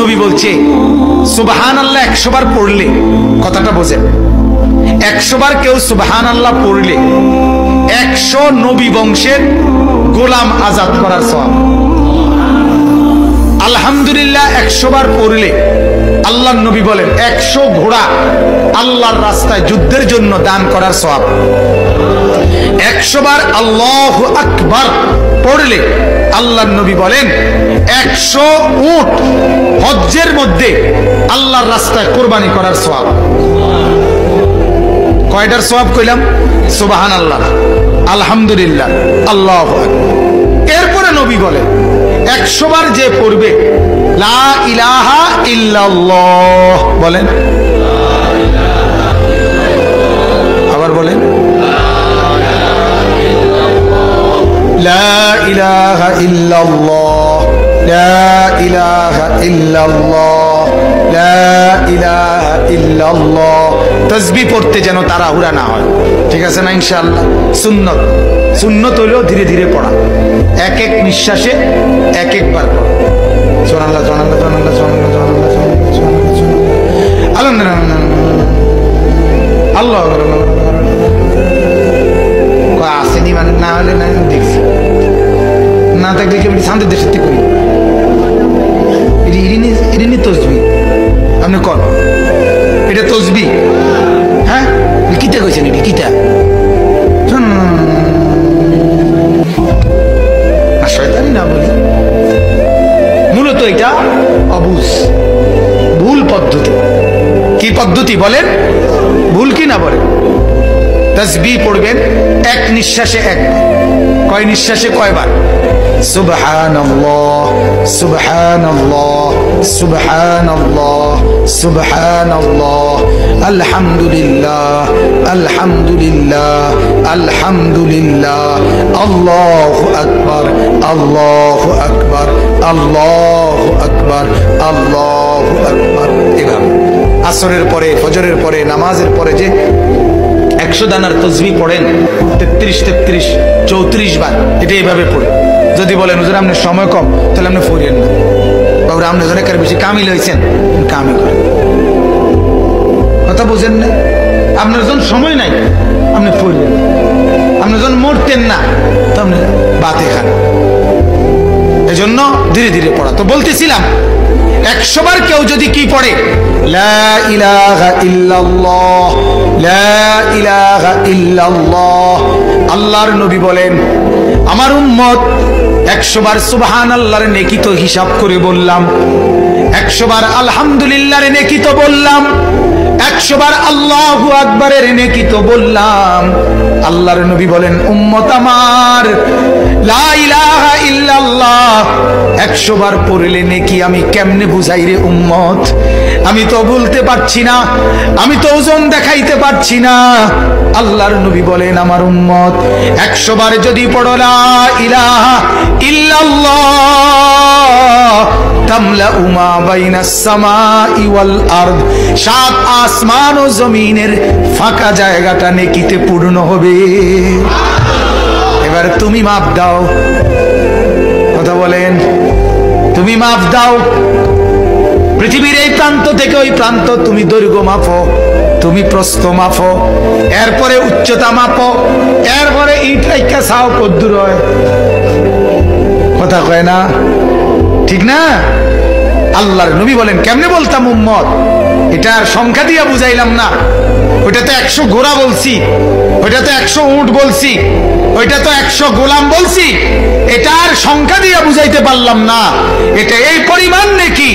নবী বলছে সুবহানাল্লাহ 100 বার পড়লে, কথাটা বোঝেন, 100 বার কেউ সুবহানাল্লাহ পড়লে 100 নবী বংশের গোলাম আজাদ করার সওয়াব। আলহামদুলিল্লাহ 100 বার পড়লে আল্লাহর নবী বলেন 100 ঘোড়া আল্লাহর রাস্তায় যুদ্ধের জন্য দান করার সওয়াব। 100 বার আল্লাহু আকবার পড়লে আল্লাহর নবী বলেন 100 উট হজ্জের মধ্যে আল্লাহর রাস্তায় কোরবানি করার সওয়াব। কয়টার সওয়াব কইলাম? সুবহানাল্লাহ, আলহামদুলিল্লাহ, আল্লাহু আকবার। এরপরে নবী বলেন 100 বার যে পড়বে লা ইলাহা ইল্লাল্লাহ, বলেন, আবার বলেন, লা ইলাহা ইল্লাল্লাহ, লা ইলাহা ইল্লাল্লাহ, লা ইলাহা ইল্লাল্লাহ। তাসবিহ পড়তে যেন তাড়াহুড়া না হয়, ঠিক আছে না? ইনশাআল্লাহ সুন্নত, সুন্নত হইলেও ধীরে ধীরে পড়া, এক এক নিঃশ্বাসে এক একবার পড়া। সুবহানাল্লাহ, সুবহানাল্লাহ, সুবহানাল্লাহ, সুবহানাল্লাহ, সুবহানাল্লাহ, আলহামদুলিল্লাহ, আল্লাহু আকবার। আসেনি মানে না হলে না, দেখছি না থাকলে কি আমি শান্তির দেশে করি ইরিনি তসবি, আপনি কর এটা তসবি, হ্যাঁ কিতা কইছেন, এটি কিতা শয়তানি না বলি, মূলত এটা অবুঝ, ভুল পদ্ধতি। কি পদ্ধতি বলেন? ভুল কি না বলেন? তাসবিহ পড়বেন এক নিঃশ্বাসে একবার। কয় নিঃশ্বাসে কয়বার? সুবহানাল্লাহ, সুবহানাল্লাহ, সুবহানাল্লাহ, সুবহানাল্লাহ, আলহামদুলিল্লাহ, আলহামদুলিল্লাহ, আলহামদুলিল্লাহ, আল্লাহু আকবার, আল্লাহু আকবার, আল্লাহু আকবার, আল্লাহু আকবার। এভাবে আসরের পরে, ফজরের পরে, নামাজের পরে যে 100 দানার তসবিহ পড়েন 33, 33, 34 বার, এটা এইভাবে পড়ে। যদি বলেন হুজুর আপনার সময় কম, তাহলে আপনি পড়েন না, বাবুরা আপনি অনেকের বেশি কামিল হয়েছেন, কামিল করেন। কথা বুঝেন না? আপনার যখন সময় নাই আপনি পড়লেন, আপনি যখন মরতেন না তো আপনি বাতে খান। এই জন্য ধীরে ধীরে পড়া। তো বলতেছিলাম 100 বার কেউ যদি কি পড়ে লা ইলাহা ইল্লাল্লাহ, লা ইলাহা ইল্লাল্লাহ, আল্লাহর নবী বলেন আমার উম্মত 100 বার সুবহানাল্লাহর নেকি তো হিসাব করে বললাম, 100 বার আলহামদুলিল্লাহর নেকি তো বললাম, 100 বার আল্লাহু আকবারের নেকি তো বললাম। আল্লাহর নবী বলেন উম্মত আমার লা ইলাহা ইল্লাল্লাহ 100 বার পড়লে নেকি আমি কেমনে বুঝাই রে উম্মত? আমি তো বলতে পারছি না, আমি তো ওজন দেখাইতে পারছি না। আল্লাহর নবী বলেন আমার উম্মত 100 বার যদি পড়ো লা ইলাহা ইল্লাল্লাহ তামলাউ মা বাইনাস সামাই ওয়াল আরদ, 7 আসমান ও জমিনের ফাঁকা জায়গাটা নেকিতে পূর্ণ হবে। এবার তুমি মাপ দাও, কথা বলেন, তুমি মাপ দাও। পৃথিবীর এই প্রান্ত থেকে ওই প্রান্ত তুমি দৈর্ঘ্য মাপো, তুমি প্রস্থ মাপো, এরপরে উচ্চতা মাপো, এরপরে ইট রাইখা চাও কদ্দুর হয়। কথা কয় না, ঠিক না? আল্লাহর নবী বলেন কেমনে বলতাম উম্মত, এটার সংখ্যা দিয়া বুঝাইলাম না। ওইটা তো 100 ঘোড়া বলছি, ওইটা তো 100 উট বলছি, ওইটা তো 100 গোলাম বলছি, এটার সংখ্যা দিয়া বুঝাইতে পারলাম না। এটা এই পরিমাণ নেকি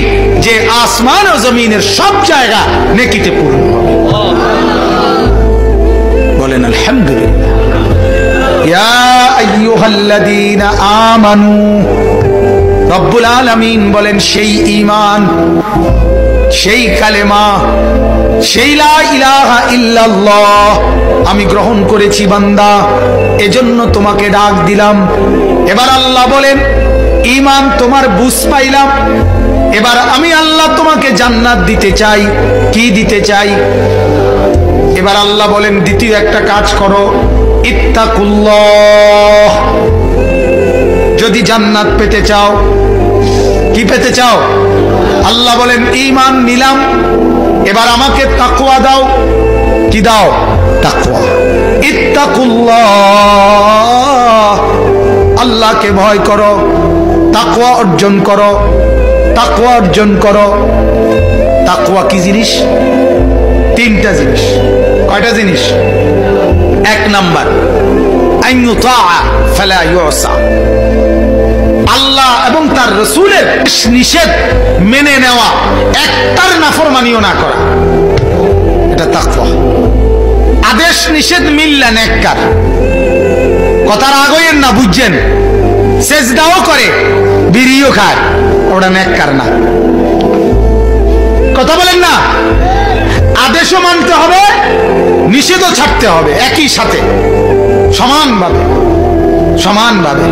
যে আসমান ও জমিনের সব জায়গা নেকিতে পূর্ণ হবে। বলেন আলহামদুলিল্লাহ। ইয়া আইয়ুহাল্লাযীনা আমানু, রব্বুল আলামিন বলেন সেই ঈমান, সেই কালেমা, সেই লা ইলাহা ইল্লাল্লাহ আমি গ্রহণ করেছি বান্দা, এজন্য তোমাকে ডাক দিলাম। এবার আল্লাহ বলেন ঈমান তোমার বুঝ পাইলাম, এবার আমি আল্লাহ তোমাকে জান্নাত দিতে চাই। কি দিতে চাই? এবার আল্লাহ বলেন দ্বিতীয় একটা কাজ করো, ইত্তাকুল্লাহ। যদি জান্নাত পেতে চাও, কি পেতে চাও? আল্লাহ বলেন ঈমান নিলাম, এবার আমাকে তাকওয়া দাও। কি দাও? তাকওয়া। ইত্তাকুল্লাহ, আল্লাহকে ভয় করো, তাকওয়া অর্জন করো, তাকওয়া অর্জন করো। তাকওয়া কি জিনিস? তিনটা জিনিস। কয়টা জিনিস? এক নাম্বার, আন ইউতাআ ফালা ইউসা, আল্লাহ এবং তার রাসূলের নিষেধ মেনে নেওয়া, একটার নাফরমানিও না করা, এটা তাকওয়া। আদেশ নিষেধ মিললেন এককার, কথার আগের না, বুঝছেন? সেজদাও করে, বিড়িও খায়, ওটা নেককার না। কথা বলেন না? আদেশও মানতে হবে, নিষেধও ছাড়তে হবে, একই সাথে, সমানভাবে, সমানভাবে।